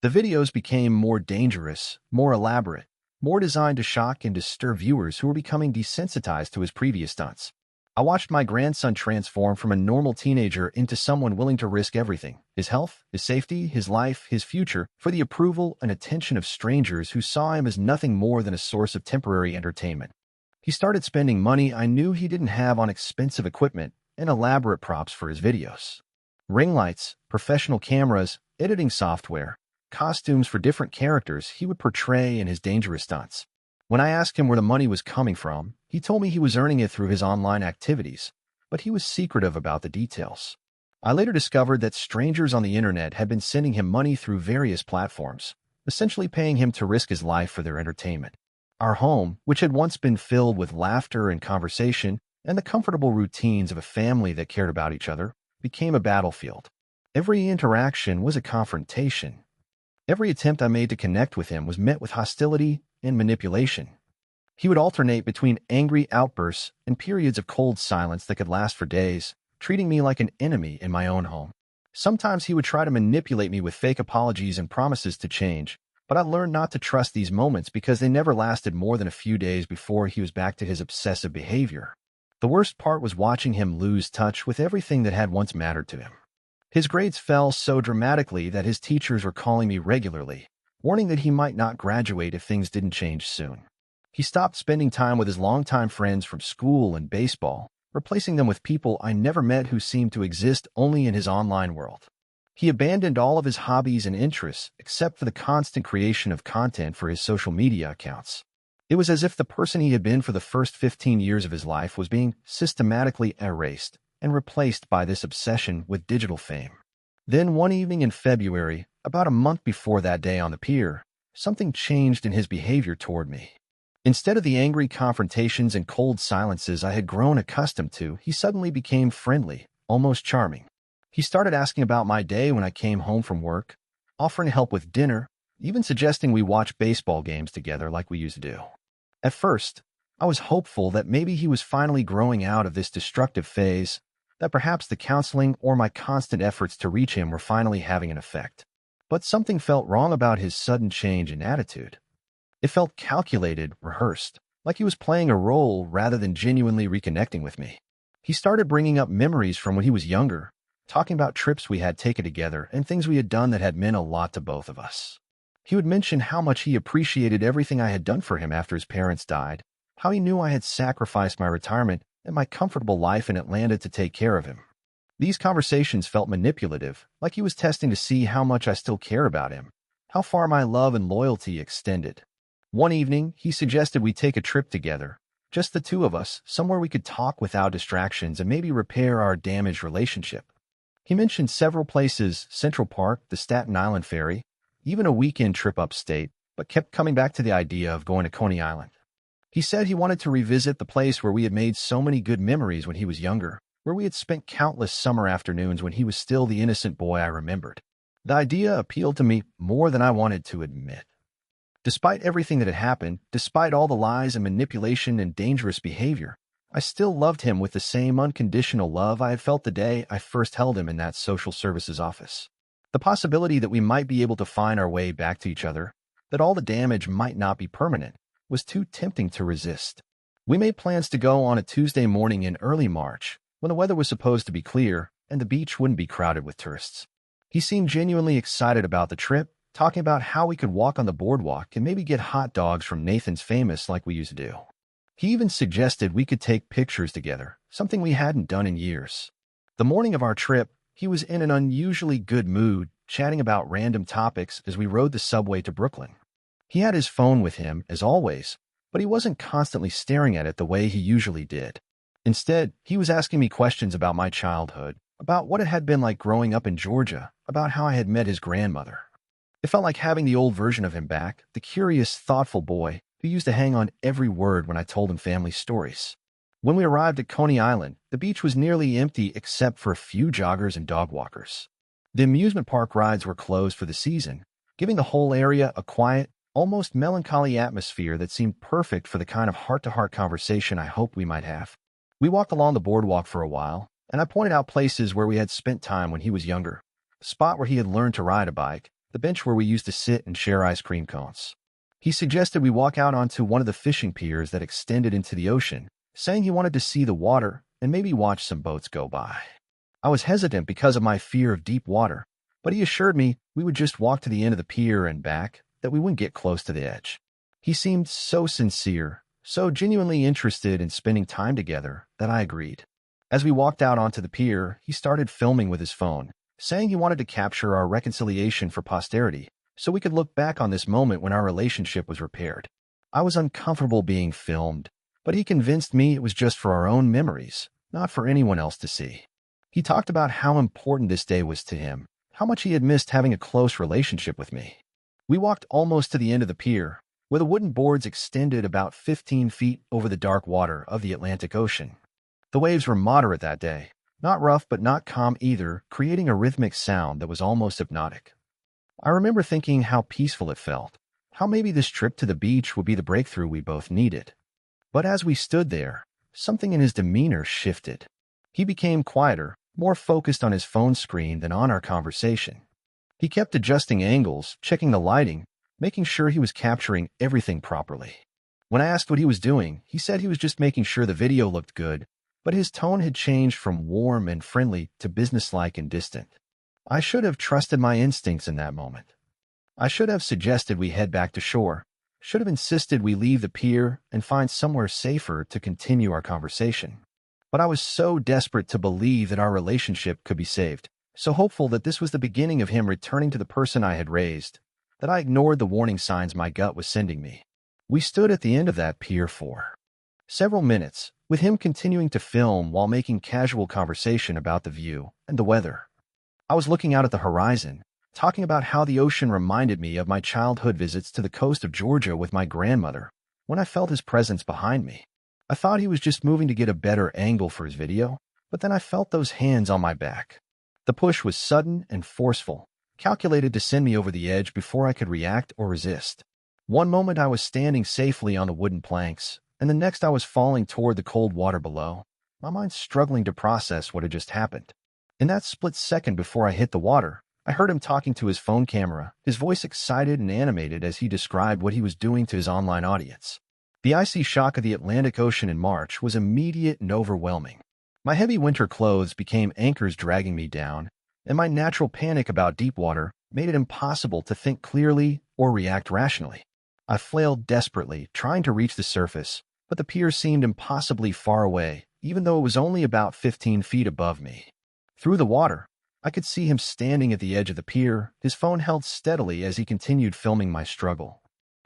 The videos became more dangerous, more elaborate, more designed to shock and disturb viewers who were becoming desensitized to his previous stunts. I watched my grandson transform from a normal teenager into someone willing to risk everything, his health, his safety, his life, his future, for the approval and attention of strangers who saw him as nothing more than a source of temporary entertainment. He started spending money I knew he didn't have on expensive equipment and elaborate props for his videos. Ring lights, professional cameras, editing software, costumes for different characters he would portray in his dangerous stunts. When I asked him where the money was coming from, he told me he was earning it through his online activities, but he was secretive about the details. I later discovered that strangers on the internet had been sending him money through various platforms, essentially paying him to risk his life for their entertainment. Our home, which had once been filled with laughter and conversation and the comfortable routines of a family that cared about each other, became a battlefield. Every interaction was a confrontation. Every attempt I made to connect with him was met with hostility and manipulation. He would alternate between angry outbursts and periods of cold silence that could last for days, treating me like an enemy in my own home. Sometimes he would try to manipulate me with fake apologies and promises to change, but I learned not to trust these moments because they never lasted more than a few days before he was back to his obsessive behavior. The worst part was watching him lose touch with everything that had once mattered to him. His grades fell so dramatically that his teachers were calling me regularly, warning that he might not graduate if things didn't change soon. He stopped spending time with his longtime friends from school and baseball, replacing them with people I never met who seemed to exist only in his online world. He abandoned all of his hobbies and interests except for the constant creation of content for his social media accounts. It was as if the person he had been for the first 15 years of his life was being systematically erased and replaced by this obsession with digital fame. Then one evening in February, about a month before that day on the pier, something changed in his behavior toward me. Instead of the angry confrontations and cold silences I had grown accustomed to, he suddenly became friendly, almost charming. He started asking about my day when I came home from work, offering help with dinner, even suggesting we watch baseball games together like we used to do. At first, I was hopeful that maybe he was finally growing out of this destructive phase, that perhaps the counseling or my constant efforts to reach him were finally having an effect. But something felt wrong about his sudden change in attitude. It felt calculated, rehearsed, like he was playing a role rather than genuinely reconnecting with me. He started bringing up memories from when he was younger, talking about trips we had taken together and things we had done that had meant a lot to both of us. He would mention how much he appreciated everything I had done for him after his parents died, how he knew I had sacrificed my retirement and my comfortable life in Atlanta to take care of him. These conversations felt manipulative, like he was testing to see how much I still care about him, how far my love and loyalty extended. One evening, he suggested we take a trip together, just the two of us, somewhere we could talk without distractions and maybe repair our damaged relationship. He mentioned several places, Central Park, the Staten Island Ferry, even a weekend trip upstate, but kept coming back to the idea of going to Coney Island. He said he wanted to revisit the place where we had made so many good memories when he was younger, where we had spent countless summer afternoons when he was still the innocent boy I remembered. The idea appealed to me more than I wanted to admit. Despite everything that had happened, despite all the lies and manipulation and dangerous behavior, I still loved him with the same unconditional love I had felt the day I first held him in that social services office. The possibility that we might be able to find our way back to each other, that all the damage might not be permanent, was too tempting to resist. We made plans to go on a Tuesday morning in early March, when the weather was supposed to be clear and the beach wouldn't be crowded with tourists. He seemed genuinely excited about the trip, talking about how we could walk on the boardwalk and maybe get hot dogs from Nathan's Famous like we used to do. He even suggested we could take pictures together, something we hadn't done in years. The morning of our trip, he was in an unusually good mood, chatting about random topics as we rode the subway to Brooklyn. He had his phone with him, as always, but he wasn't constantly staring at it the way he usually did. Instead, he was asking me questions about my childhood, about what it had been like growing up in Georgia, about how I had met his grandmother. It felt like having the old version of him back, the curious, thoughtful boy who used to hang on every word when I told him family stories. When we arrived at Coney Island, the beach was nearly empty except for a few joggers and dog walkers. The amusement park rides were closed for the season, giving the whole area a quiet, almost melancholy atmosphere that seemed perfect for the kind of heart-to-heart conversation I hoped we might have. We walked along the boardwalk for a while, and I pointed out places where we had spent time when he was younger, the spot where he had learned to ride a bike, the bench where we used to sit and share ice cream cones. He suggested we walk out onto one of the fishing piers that extended into the ocean, saying he wanted to see the water and maybe watch some boats go by. I was hesitant because of my fear of deep water, but he assured me we would just walk to the end of the pier and back, that we wouldn't get close to the edge. He seemed so sincere, so genuinely interested in spending time together that I agreed. As we walked out onto the pier, he started filming with his phone, saying he wanted to capture our reconciliation for posterity so we could look back on this moment when our relationship was repaired. I was uncomfortable being filmed, but he convinced me it was just for our own memories, not for anyone else to see. He talked about how important this day was to him, how much he had missed having a close relationship with me. We walked almost to the end of the pier, where the wooden boards extended about 15 feet over the dark water of the Atlantic Ocean. The waves were moderate that day, not rough but not calm either, creating a rhythmic sound that was almost hypnotic. I remember thinking how peaceful it felt, how maybe this trip to the beach would be the breakthrough we both needed. But as we stood there, something in his demeanor shifted. He became quieter, more focused on his phone screen than on our conversation. He kept adjusting angles, checking the lighting, making sure he was capturing everything properly. When I asked what he was doing, he said he was just making sure the video looked good, but his tone had changed from warm and friendly to businesslike and distant. I should have trusted my instincts in that moment. I should have suggested we head back to shore, should have insisted we leave the pier and find somewhere safer to continue our conversation. But I was so desperate to believe that our relationship could be saved, so hopeful that this was the beginning of him returning to the person I had raised, that I ignored the warning signs my gut was sending me. We stood at the end of that pier for several minutes, with him continuing to film while making casual conversation about the view and the weather. I was looking out at the horizon, talking about how the ocean reminded me of my childhood visits to the coast of Georgia with my grandmother, when I felt his presence behind me. I thought he was just moving to get a better angle for his video, but then I felt those hands on my back. The push was sudden and forceful, calculated to send me over the edge before I could react or resist. One moment I was standing safely on the wooden planks, and the next I was falling toward the cold water below, my mind struggling to process what had just happened. In that split second before I hit the water, I heard him talking to his phone camera, his voice excited and animated as he described what he was doing to his online audience. The icy shock of the Atlantic Ocean in March was immediate and overwhelming. My heavy winter clothes became anchors dragging me down, and my natural panic about deep water made it impossible to think clearly or react rationally. I flailed desperately, trying to reach the surface, but the pier seemed impossibly far away, even though it was only about 15 feet above me. Through the water, I could see him standing at the edge of the pier, his phone held steadily as he continued filming my struggle.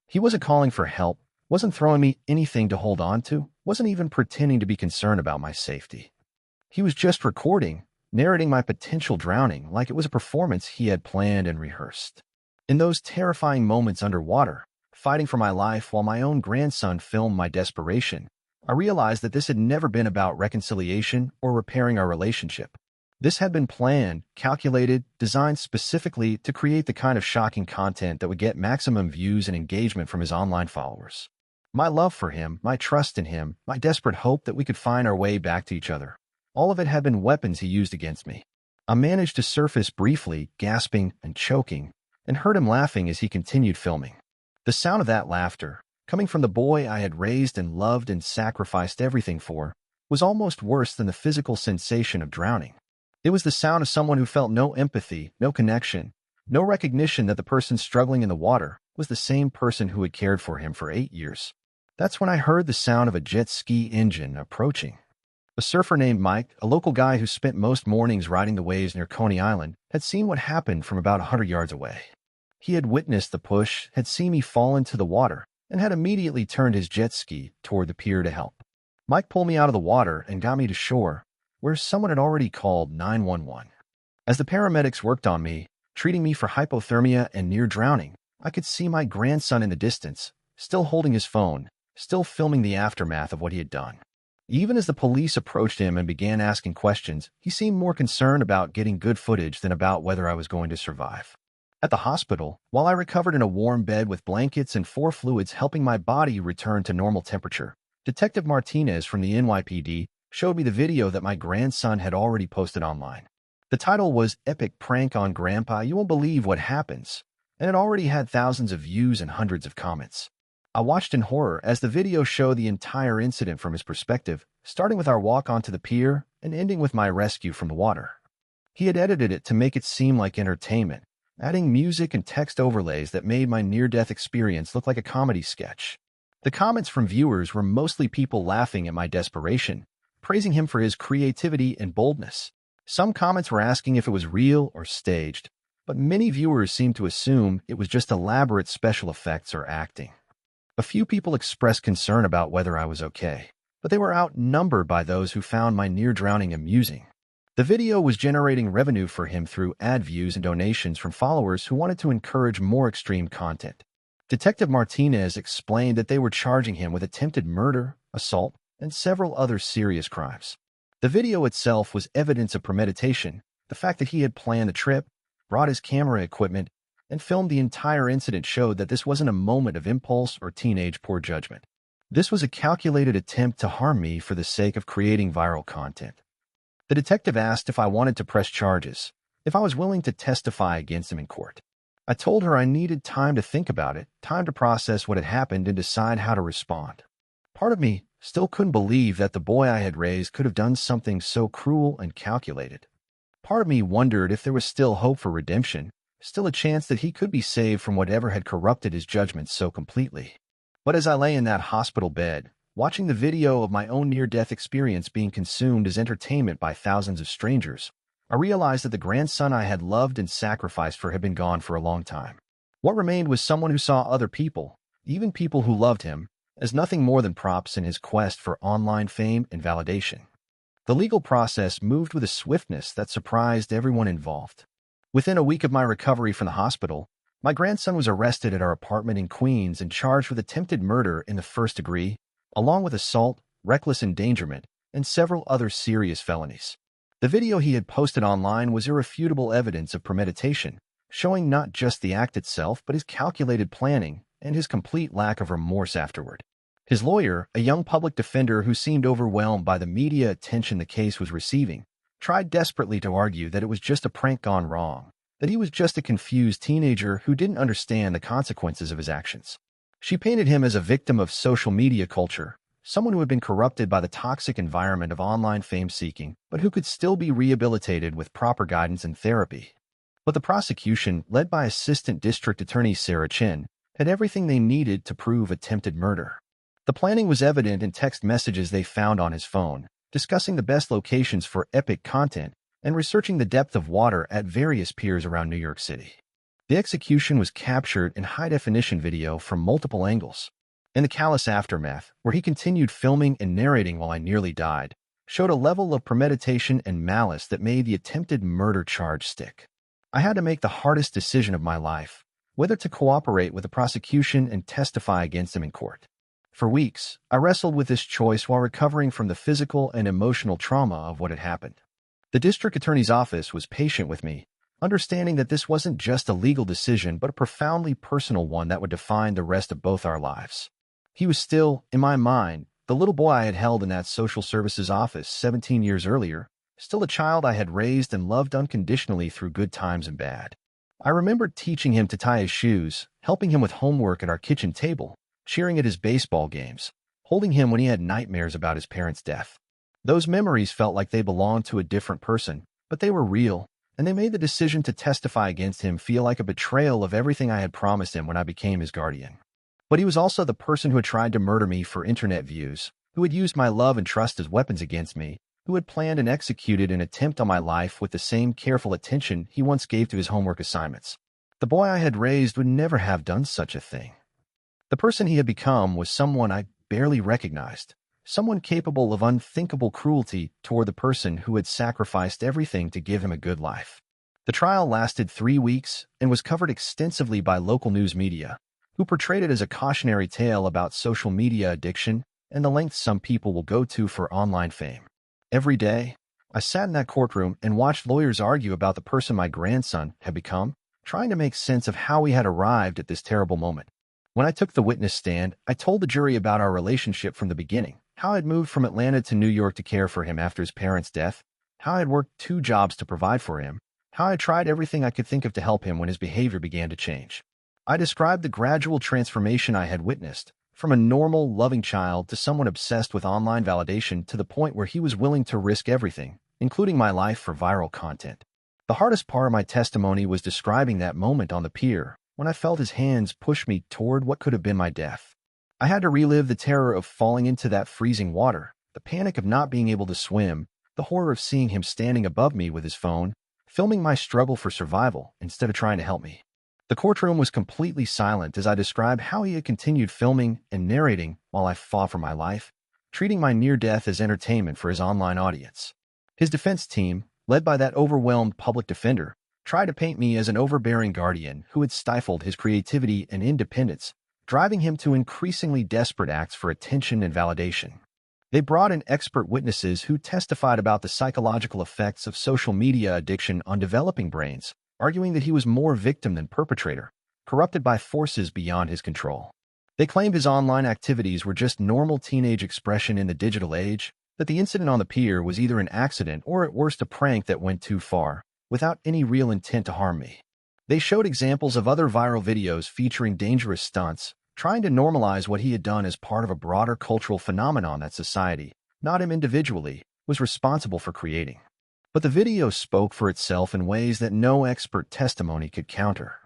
He wasn't calling for help, wasn't throwing me anything to hold on to, wasn't even pretending to be concerned about my safety. He was just recording, narrating my potential drowning like it was a performance he had planned and rehearsed. In those terrifying moments underwater, fighting for my life while my own grandson filmed my desperation, I realized that this had never been about reconciliation or repairing our relationship. This had been planned, calculated, designed specifically to create the kind of shocking content that would get maximum views and engagement from his online followers. My love for him, my trust in him, my desperate hope that we could find our way back to each other, all of it had been weapons he used against me. I managed to surface briefly, gasping and choking, and heard him laughing as he continued filming. The sound of that laughter, coming from the boy I had raised and loved and sacrificed everything for, was almost worse than the physical sensation of drowning. It was the sound of someone who felt no empathy, no connection, no recognition that the person struggling in the water was the same person who had cared for him for 8 years. That's when I heard the sound of a jet ski engine approaching. A surfer named Mike, a local guy who spent most mornings riding the waves near Coney Island, had seen what happened from about 100 yards away. He had witnessed the push, had seen me fall into the water, and had immediately turned his jet ski toward the pier to help. Mike pulled me out of the water and got me to shore, where someone had already called 911. As the paramedics worked on me, treating me for hypothermia and near drowning, I could see my grandson in the distance, still holding his phone, still filming the aftermath of what he had done. Even as the police approached him and began asking questions, he seemed more concerned about getting good footage than about whether I was going to survive. At the hospital, while I recovered in a warm bed with blankets and 4 fluids helping my body return to normal temperature, Detective Martinez from the NYPD showed me the video that my grandson had already posted online. The title was "Epic Prank on Grandpa, You Won't Believe What Happens," and it already had thousands of views and hundreds of comments. I watched in horror as the video showed the entire incident from his perspective, starting with our walk onto the pier and ending with my rescue from the water. He had edited it to make it seem like entertainment, adding music and text overlays that made my near-death experience look like a comedy sketch. The comments from viewers were mostly people laughing at my desperation, praising him for his creativity and boldness. Some comments were asking if it was real or staged, but many viewers seemed to assume it was just elaborate special effects or acting. A few people expressed concern about whether I was okay, but they were outnumbered by those who found my near-drowning amusing. The video was generating revenue for him through ad views and donations from followers who wanted to encourage more extreme content. Detective Martinez explained that they were charging him with attempted murder, assault, and several other serious crimes. The video itself was evidence of premeditation, the fact that he had planned the trip, brought his camera equipment, and filmed the entire incident showed that this wasn't a moment of impulse or teenage poor judgment. This was a calculated attempt to harm me for the sake of creating viral content. The detective asked if I wanted to press charges, if I was willing to testify against him in court. I told her I needed time to think about it, time to process what had happened and decide how to respond. Part of me still couldn't believe that the boy I had raised could have done something so cruel and calculated. Part of me wondered if there was still hope for redemption, still a chance that he could be saved from whatever had corrupted his judgment so completely. But as I lay in that hospital bed, watching the video of my own near-death experience being consumed as entertainment by thousands of strangers, I realized that the grandson I had loved and sacrificed for had been gone for a long time. What remained was someone who saw other people, even people who loved him, as nothing more than props in his quest for online fame and validation. The legal process moved with a swiftness that surprised everyone involved. Within a week of my recovery from the hospital, my grandson was arrested at our apartment in Queens and charged with attempted murder in the first degree, along with assault, reckless endangerment, and several other serious felonies. The video he had posted online was irrefutable evidence of premeditation, showing not just the act itself but his calculated planning and his complete lack of remorse afterward. His lawyer, a young public defender who seemed overwhelmed by the media attention the case was receiving, tried desperately to argue that it was just a prank gone wrong, that he was just a confused teenager who didn't understand the consequences of his actions. She painted him as a victim of social media culture, someone who had been corrupted by the toxic environment of online fame-seeking, but who could still be rehabilitated with proper guidance and therapy. But the prosecution, led by Assistant District Attorney Sarah Chin, had everything they needed to prove attempted murder. The planning was evident in text messages they found on his phone, discussing the best locations for epic content, and researching the depth of water at various piers around New York City. The execution was captured in high-definition video from multiple angles. In the callous aftermath, where he continued filming and narrating while I nearly died, showed a level of premeditation and malice that made the attempted murder charge stick. I had to make the hardest decision of my life, whether to cooperate with the prosecution and testify against him in court. For weeks, I wrestled with this choice while recovering from the physical and emotional trauma of what had happened. The district attorney's office was patient with me, understanding that this wasn't just a legal decision but a profoundly personal one that would define the rest of both our lives. He was still, in my mind, the little boy I had held in that social services office 17 years earlier, still a child I had raised and loved unconditionally through good times and bad. I remembered teaching him to tie his shoes, helping him with homework at our kitchen table, cheering at his baseball games, holding him when he had nightmares about his parents' death. Those memories felt like they belonged to a different person, but they were real, and they made the decision to testify against him feel like a betrayal of everything I had promised him when I became his guardian. But he was also the person who had tried to murder me for internet views, who had used my love and trust as weapons against me, who had planned and executed an attempt on my life with the same careful attention he once gave to his homework assignments. The boy I had raised would never have done such a thing. The person he had become was someone I barely recognized, someone capable of unthinkable cruelty toward the person who had sacrificed everything to give him a good life. The trial lasted 3 weeks and was covered extensively by local news media, who portrayed it as a cautionary tale about social media addiction and the lengths some people will go to for online fame. Every day, I sat in that courtroom and watched lawyers argue about the person my grandson had become, trying to make sense of how we had arrived at this terrible moment. When I took the witness stand, I told the jury about our relationship from the beginning, how I had moved from Atlanta to New York to care for him after his parents' death, how I had worked 2 jobs to provide for him, how I had tried everything I could think of to help him when his behavior began to change. I described the gradual transformation I had witnessed, from a normal, loving child to someone obsessed with online validation to the point where he was willing to risk everything, including my life, for viral content. The hardest part of my testimony was describing that moment on the pier, when I felt his hands push me toward what could have been my death. I had to relive the terror of falling into that freezing water, the panic of not being able to swim, the horror of seeing him standing above me with his phone, filming my struggle for survival instead of trying to help me. The courtroom was completely silent as I described how he had continued filming and narrating while I fought for my life, treating my near death as entertainment for his online audience. His defense team, led by that overwhelmed public defender, tried to paint me as an overbearing guardian who had stifled his creativity and independence, driving him to increasingly desperate acts for attention and validation. They brought in expert witnesses who testified about the psychological effects of social media addiction on developing brains, arguing that he was more victim than perpetrator, corrupted by forces beyond his control. They claimed his online activities were just normal teenage expression in the digital age, that the incident on the pier was either an accident or at worst a prank that went too far, without any real intent to harm me. They showed examples of other viral videos featuring dangerous stunts, trying to normalize what he had done as part of a broader cultural phenomenon that society, not him individually, was responsible for creating. But the video spoke for itself in ways that no expert testimony could counter.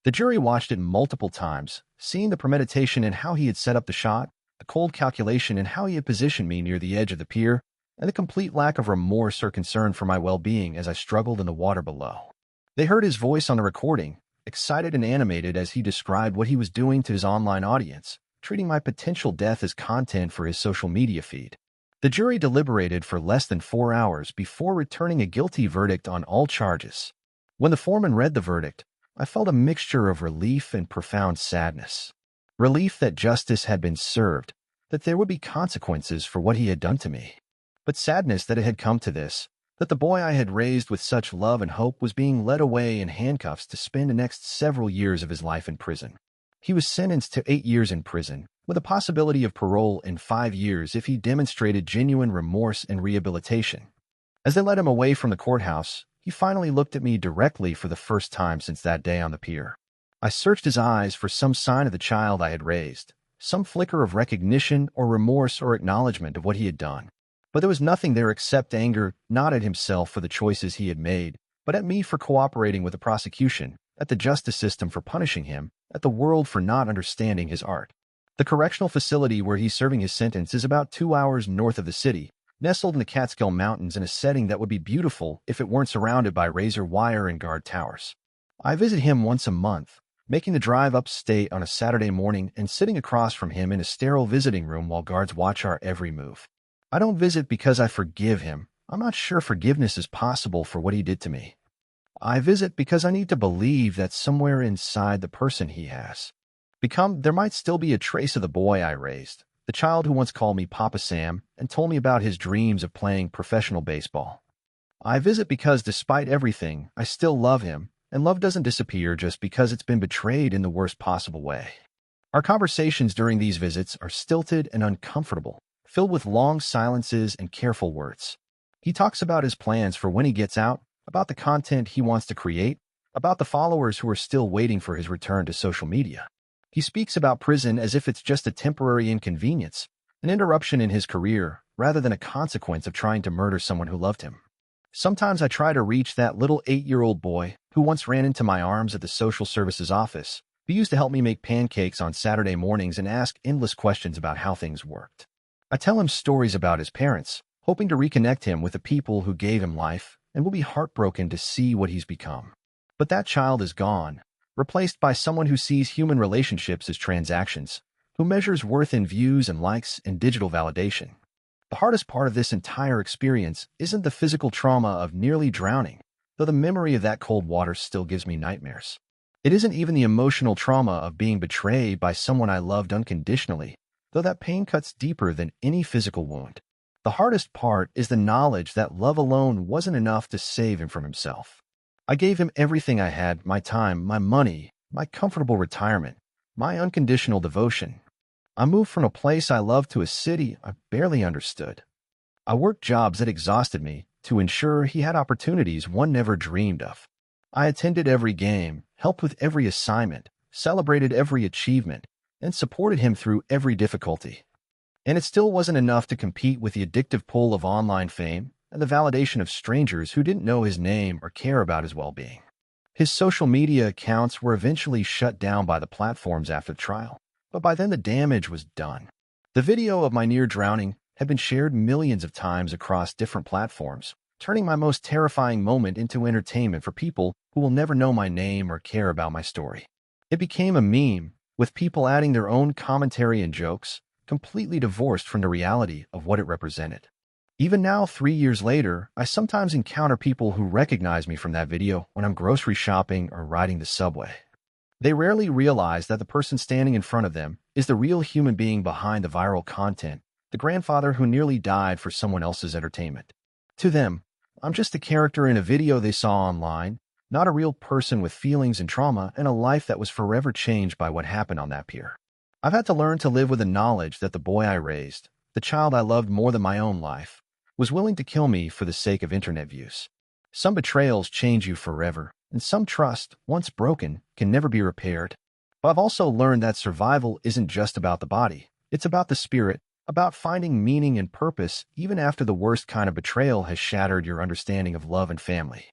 The jury watched it multiple times, seeing the premeditation in how he had set up the shot, the cold calculation in how he had positioned me near the edge of the pier, and the complete lack of remorse or concern for my well-being as I struggled in the water below. They heard his voice on the recording, excited and animated as he described what he was doing to his online audience, treating my potential death as content for his social media feed. The jury deliberated for less than 4 hours before returning a guilty verdict on all charges. When the foreman read the verdict, I felt a mixture of relief and profound sadness. Relief that justice had been served, that there would be consequences for what he had done to me. But sadness that it had come to this, that the boy I had raised with such love and hope was being led away in handcuffs to spend the next several years of his life in prison. He was sentenced to 8 years in prison, with a possibility of parole in 5 years if he demonstrated genuine remorse and rehabilitation. As they led him away from the courthouse, he finally looked at me directly for the first time since that day on the pier. I searched his eyes for some sign of the child I had raised, some flicker of recognition or remorse or acknowledgement of what he had done. But there was nothing there except anger, not at himself for the choices he had made, but at me for cooperating with the prosecution, at the justice system for punishing him, at the world for not understanding his art. The correctional facility where he's serving his sentence is about 2 hours north of the city, nestled in the Catskill Mountains in a setting that would be beautiful if it weren't surrounded by razor wire and guard towers. I visit him once a month, making the drive upstate on a Saturday morning and sitting across from him in a sterile visiting room while guards watch our every move. I don't visit because I forgive him. I'm not sure forgiveness is possible for what he did to me. I visit because I need to believe that somewhere inside the person he has become, there might still be a trace of the boy I raised, the child who once called me Papa Sam and told me about his dreams of playing professional baseball. I visit because despite everything, I still love him, and love doesn't disappear just because it's been betrayed in the worst possible way. Our conversations during these visits are stilted and uncomfortable, filled with long silences and careful words. He talks about his plans for when he gets out, about the content he wants to create, about the followers who are still waiting for his return to social media. He speaks about prison as if it's just a temporary inconvenience, an interruption in his career, rather than a consequence of trying to murder someone who loved him. Sometimes I try to reach that little 8-year-old boy who once ran into my arms at the social services office, who used to help me make pancakes on Saturday mornings and ask endless questions about how things worked. I tell him stories about his parents, hoping to reconnect him with the people who gave him life, and will be heartbroken to see what he's become. But that child is gone, replaced by someone who sees human relationships as transactions, who measures worth in views and likes and digital validation. The hardest part of this entire experience isn't the physical trauma of nearly drowning, though the memory of that cold water still gives me nightmares. It isn't even the emotional trauma of being betrayed by someone I loved unconditionally, though that pain cuts deeper than any physical wound. The hardest part is the knowledge that love alone wasn't enough to save him from himself. I gave him everything I had, my time, my money, my comfortable retirement, my unconditional devotion. I moved from a place I loved to a city I barely understood. I worked jobs that exhausted me to ensure he had opportunities one never dreamed of. I attended every game, helped with every assignment, celebrated every achievement, and supported him through every difficulty. And it still wasn't enough to compete with the addictive pull of online fame and the validation of strangers who didn't know his name or care about his well-being. His social media accounts were eventually shut down by the platforms after the trial, but by then the damage was done. The video of my near drowning had been shared millions of times across different platforms, turning my most terrifying moment into entertainment for people who will never know my name or care about my story. It became a meme, with people adding their own commentary and jokes, completely divorced from the reality of what it represented. Even now, 3 years later, I sometimes encounter people who recognize me from that video when I'm grocery shopping or riding the subway. They rarely realize that the person standing in front of them is the real human being behind the viral content, the grandfather who nearly died for someone else's entertainment. To them, I'm just a character in a video they saw online, not a real person with feelings and trauma and a life that was forever changed by what happened on that pier. I've had to learn to live with the knowledge that the boy I raised, the child I loved more than my own life, was willing to kill me for the sake of internet views. Some betrayals change you forever, and some trust, once broken, can never be repaired. But I've also learned that survival isn't just about the body. It's about the spirit, about finding meaning and purpose even after the worst kind of betrayal has shattered your understanding of love and family.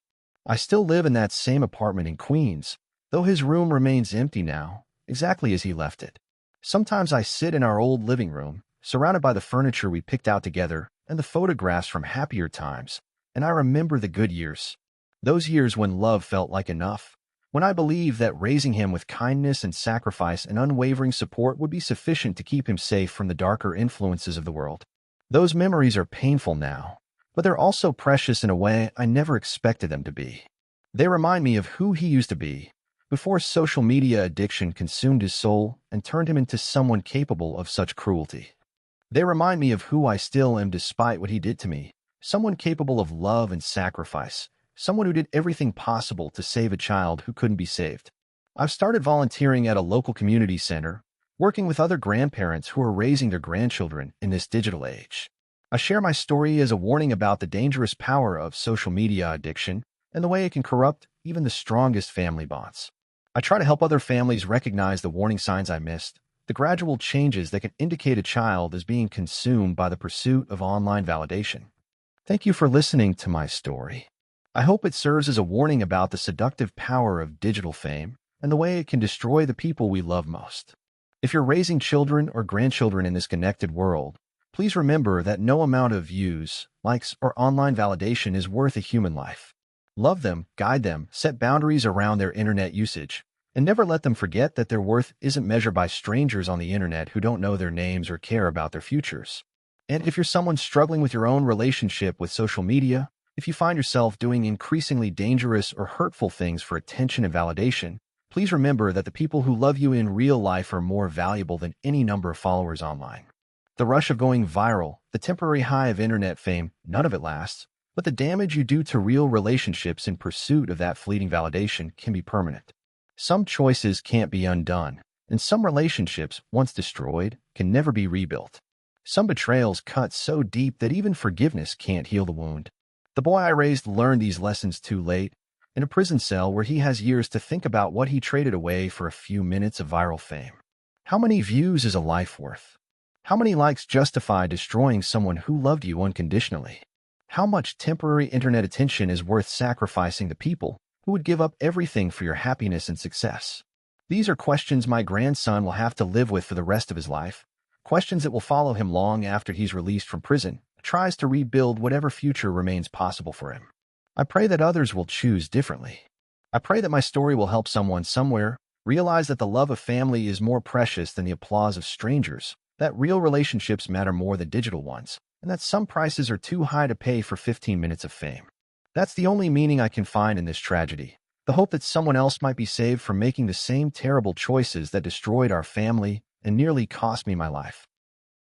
I still live in that same apartment in Queens, though his room remains empty now, exactly as he left it. Sometimes I sit in our old living room, surrounded by the furniture we picked out together and the photographs from happier times, and I remember the good years. Those years when love felt like enough, when I believed that raising him with kindness and sacrifice and unwavering support would be sufficient to keep him safe from the darker influences of the world. Those memories are painful now, but they're also precious in a way I never expected them to be. They remind me of who he used to be, before social media addiction consumed his soul and turned him into someone capable of such cruelty. They remind me of who I still am despite what he did to me, someone capable of love and sacrifice, someone who did everything possible to save a child who couldn't be saved. I've started volunteering at a local community center, working with other grandparents who are raising their grandchildren in this digital age. I share my story as a warning about the dangerous power of social media addiction and the way it can corrupt even the strongest family bonds. I try to help other families recognize the warning signs I missed, the gradual changes that can indicate a child is being consumed by the pursuit of online validation. Thank you for listening to my story. I hope it serves as a warning about the seductive power of digital fame and the way it can destroy the people we love most. If you're raising children or grandchildren in this connected world, please remember that no amount of views, likes, or online validation is worth a human life. Love them, guide them, set boundaries around their internet usage, and never let them forget that their worth isn't measured by strangers on the internet who don't know their names or care about their futures. And if you're someone struggling with your own relationship with social media, if you find yourself doing increasingly dangerous or hurtful things for attention and validation, please remember that the people who love you in real life are more valuable than any number of followers online. The rush of going viral, the temporary high of internet fame, none of it lasts, but the damage you do to real relationships in pursuit of that fleeting validation can be permanent. Some choices can't be undone, and some relationships, once destroyed, can never be rebuilt. Some betrayals cut so deep that even forgiveness can't heal the wound. The boy I raised learned these lessons too late, in a prison cell where he has years to think about what he traded away for a few minutes of viral fame. How many views is a life worth? How many likes justify destroying someone who loved you unconditionally? How much temporary internet attention is worth sacrificing the people who would give up everything for your happiness and success? These are questions my grandson will have to live with for the rest of his life, questions that will follow him long after he's released from prison, tries to rebuild whatever future remains possible for him. I pray that others will choose differently. I pray that my story will help someone somewhere realize that the love of family is more precious than the applause of strangers, that real relationships matter more than digital ones, and that some prices are too high to pay for 15 minutes of fame. That's the only meaning I can find in this tragedy. The hope that someone else might be saved from making the same terrible choices that destroyed our family and nearly cost me my life.